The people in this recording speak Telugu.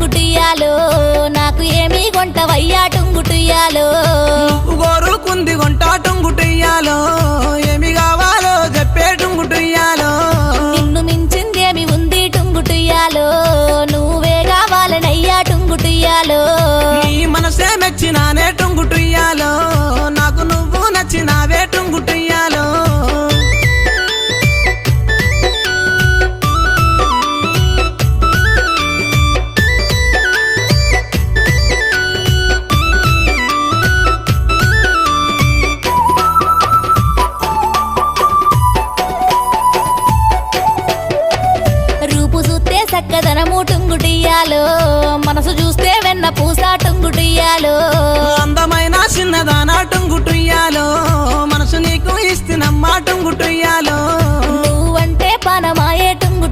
టుంగుటియాలో నాకు ఏమి కొంటవయ్యా టుంగుటియాలో గోరుకుంది కొంట టుంగుటియాలో ఏమి కావాలో చెప్పే టుంగుటియాలో నిన్ను మించిందేమి ఉంది టుంగుటియాలో నువ్వే కావాలనయ్యా టుంగుటియాలో నీ మనసే మెచ్చినానే టుంగుటియాలో నాకు నువ్వు నచ్చినావే టుంగుటియాలో రూపు చూస్తే చక్కదనము టుంగుటియాలో మనసు చూస్తే వెన్న పూస టుంగుటియాలో అందమైన చిన్నదానా టుంగుటియాలో మనసు నీకు ఇస్తున్నమ్మా టుంగుటియాలో నువ్వంటే పనమాయే టుంగు